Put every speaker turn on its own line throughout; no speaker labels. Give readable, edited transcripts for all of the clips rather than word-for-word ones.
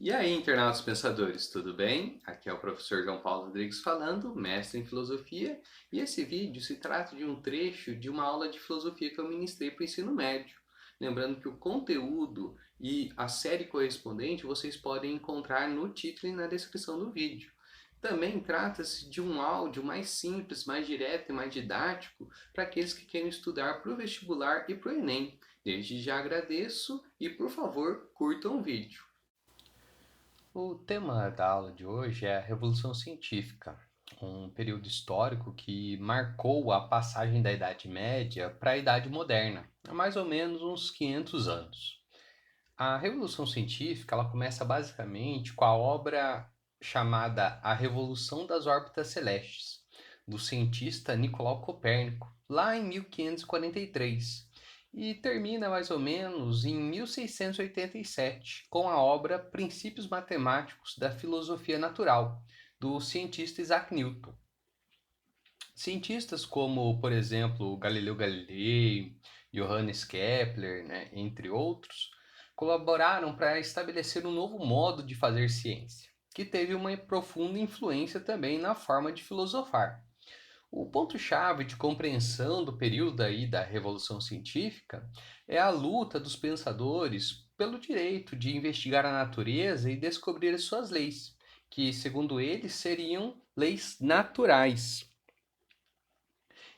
E aí, internautas pensadores, tudo bem? Aqui é o professor João Paulo Rodrigues falando, mestre em filosofia, e esse vídeo se trata de um trecho de uma aula de filosofia que eu ministrei para o ensino médio. Lembrando que o conteúdo e a série correspondente vocês podem encontrar no título e na descrição do vídeo. Também trata-se de um áudio mais simples, mais direto e mais didático para aqueles que querem estudar para o vestibular e para o Enem. Desde já agradeço e, por favor, curtam o vídeo. O tema da aula de hoje é a Revolução Científica, um período histórico que marcou a passagem da Idade Média para a Idade Moderna, há mais ou menos uns 500 anos. A Revolução Científica ela começa basicamente com a obra chamada A Revolução das Órbitas Celestes, do cientista Nicolau Copérnico, lá em 1543, e termina mais ou menos em 1687, com a obra Princípios Matemáticos da Filosofia Natural, do cientista Isaac Newton. Cientistas como, por exemplo, Galileu Galilei, Johannes Kepler, né, entre outros, colaboraram para estabelecer um novo modo de fazer ciência, que teve uma profunda influência também na forma de filosofar. O ponto-chave de compreensão do período aí da Revolução Científica é a luta dos pensadores pelo direito de investigar a natureza e descobrir as suas leis, que, segundo eles, seriam leis naturais.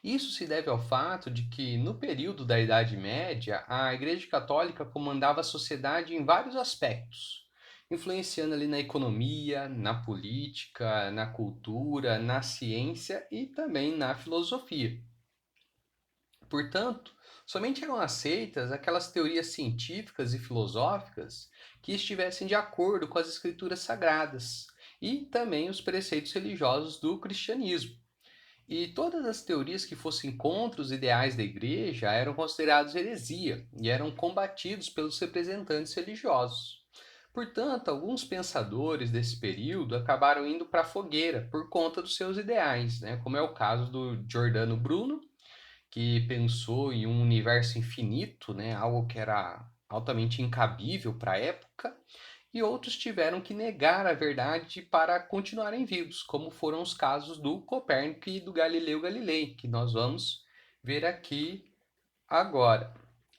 Isso se deve ao fato de que, no período da Idade Média, a Igreja Católica comandava a sociedade em vários aspectos, influenciando ali na economia, na política, na cultura, na ciência e também na filosofia. Portanto, somente eram aceitas aquelas teorias científicas e filosóficas que estivessem de acordo com as escrituras sagradas e também os preceitos religiosos do cristianismo. E todas as teorias que fossem contra os ideais da igreja eram consideradas heresia e eram combatidos pelos representantes religiosos. Portanto, alguns pensadores desse período acabaram indo para a fogueira por conta dos seus ideais, né? Como é o caso do Giordano Bruno, que pensou em um universo infinito, né? Algo que era altamente incabível para a época, e outros tiveram que negar a verdade para continuarem vivos, como foram os casos do Copérnico e do Galileu Galilei, que nós vamos ver aqui agora.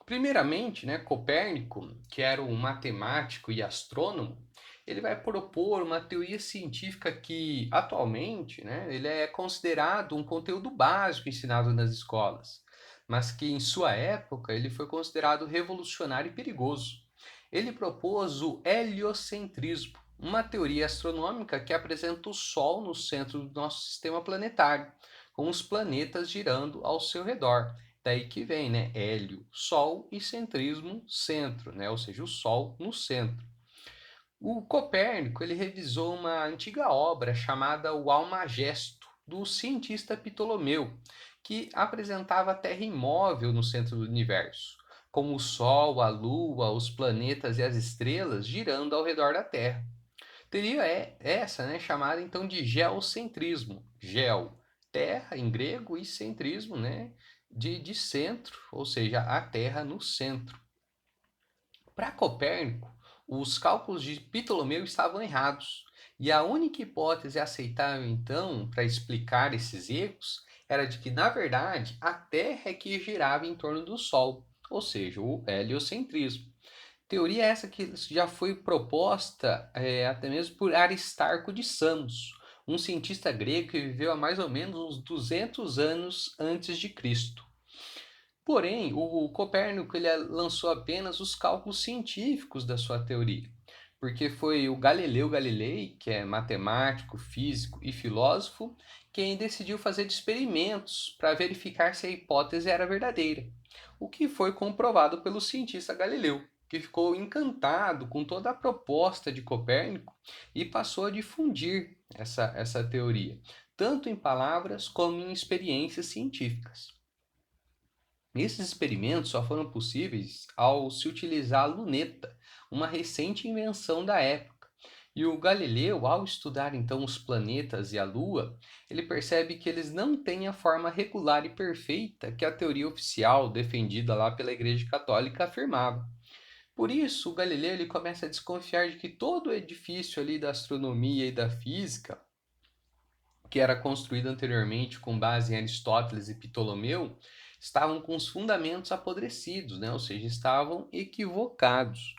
Primeiramente, né, Copérnico, que era um matemático e astrônomo, ele vai propor uma teoria científica que, atualmente, né, ele é considerado um conteúdo básico ensinado nas escolas, mas que, em sua época, ele foi considerado revolucionário e perigoso. Ele propôs o heliocentrismo, uma teoria astronômica que apresenta o Sol no centro do nosso sistema planetário, com os planetas girando ao seu redor. Daí que vem, né? Hélio, Sol e centrismo, centro, né? Ou seja, o Sol no centro. O Copérnico ele revisou uma antiga obra chamada O Almagesto, do cientista Ptolomeu, que apresentava a Terra imóvel no centro do universo, com o Sol, a Lua, os planetas e as estrelas girando ao redor da Terra. Teria essa, né, chamada então de geocentrismo. Geo, terra em grego, e centrismo, né, de centro, ou seja, a Terra no centro. Para Copérnico, os cálculos de Ptolomeu estavam errados, e a única hipótese aceitável então para explicar esses erros era de que, na verdade, a Terra é que girava em torno do Sol, ou seja, o heliocentrismo. Teoria essa que já foi proposta até mesmo por Aristarco de Samos, um cientista grego que viveu há mais ou menos uns 200 anos antes de Cristo. Porém, o Copérnico ele lançou apenas os cálculos científicos da sua teoria, porque foi o Galileu Galilei, que é matemático, físico e filósofo, quem decidiu fazer experimentos para verificar se a hipótese era verdadeira, o que foi comprovado pelo cientista Galileu, que ficou encantado com toda a proposta de Copérnico e passou a difundir essa teoria, tanto em palavras como em experiências científicas. Esses experimentos só foram possíveis ao se utilizar a luneta, uma recente invenção da época. E o Galileu, ao estudar então os planetas e a Lua, ele percebe que eles não têm a forma regular e perfeita que a teoria oficial defendida lá pela Igreja Católica afirmava. Por isso, o Galileu ele começa a desconfiar de que todo o edifício ali da astronomia e da física, que era construído anteriormente com base em Aristóteles e Ptolomeu, estavam com os fundamentos apodrecidos, né? Ou seja, estavam equivocados.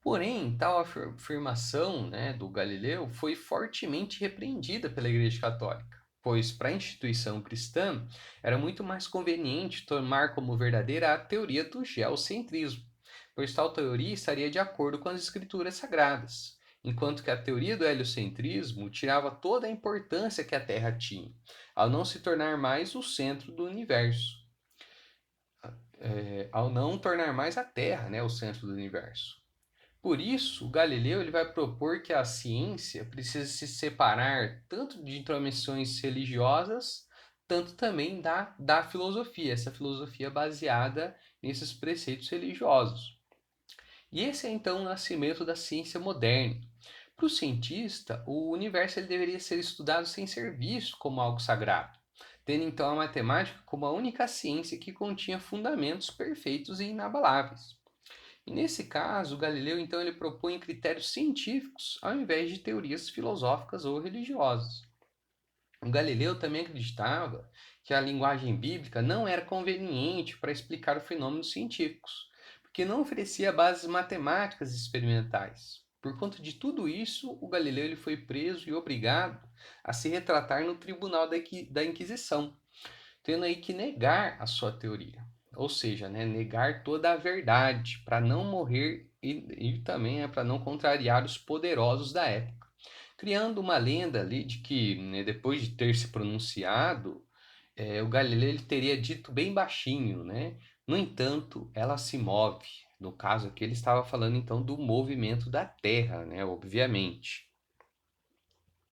Porém, tal afirmação, né, do Galileu foi fortemente repreendida pela Igreja Católica, pois para a instituição cristã era muito mais conveniente tomar como verdadeira a teoria do geocentrismo, pois tal teoria estaria de acordo com as escrituras sagradas, enquanto que a teoria do heliocentrismo tirava toda a importância que a Terra tinha, ao não se tornar mais o centro do universo, ao não tornar mais a Terra, né, o centro do universo. Por isso, Galileu ele vai propor que a ciência precisa se separar tanto de intromissões religiosas, tanto também da filosofia, essa filosofia baseada nesses preceitos religiosos. E esse é então o nascimento da ciência moderna. Para o cientista, o universo ele deveria ser estudado sem ser visto como algo sagrado, tendo então a matemática como a única ciência que continha fundamentos perfeitos e inabaláveis. E nesse caso, Galileu então ele propõe critérios científicos ao invés de teorias filosóficas ou religiosas. O Galileu também acreditava que a linguagem bíblica não era conveniente para explicar fenômenos científicos, porque não oferecia bases matemáticas experimentais. Por conta de tudo isso, o Galileu ele foi preso e obrigado a se retratar no tribunal da Inquisição, tendo aí que negar a sua teoria. Ou seja, né, negar toda a verdade para não morrer e também para não contrariar os poderosos da época. Criando uma lenda ali de que, né, depois de ter se pronunciado, o Galileu ele teria dito bem baixinho, né? No entanto, ela se move. No caso aqui, ele estava falando então do movimento da Terra, né? Obviamente.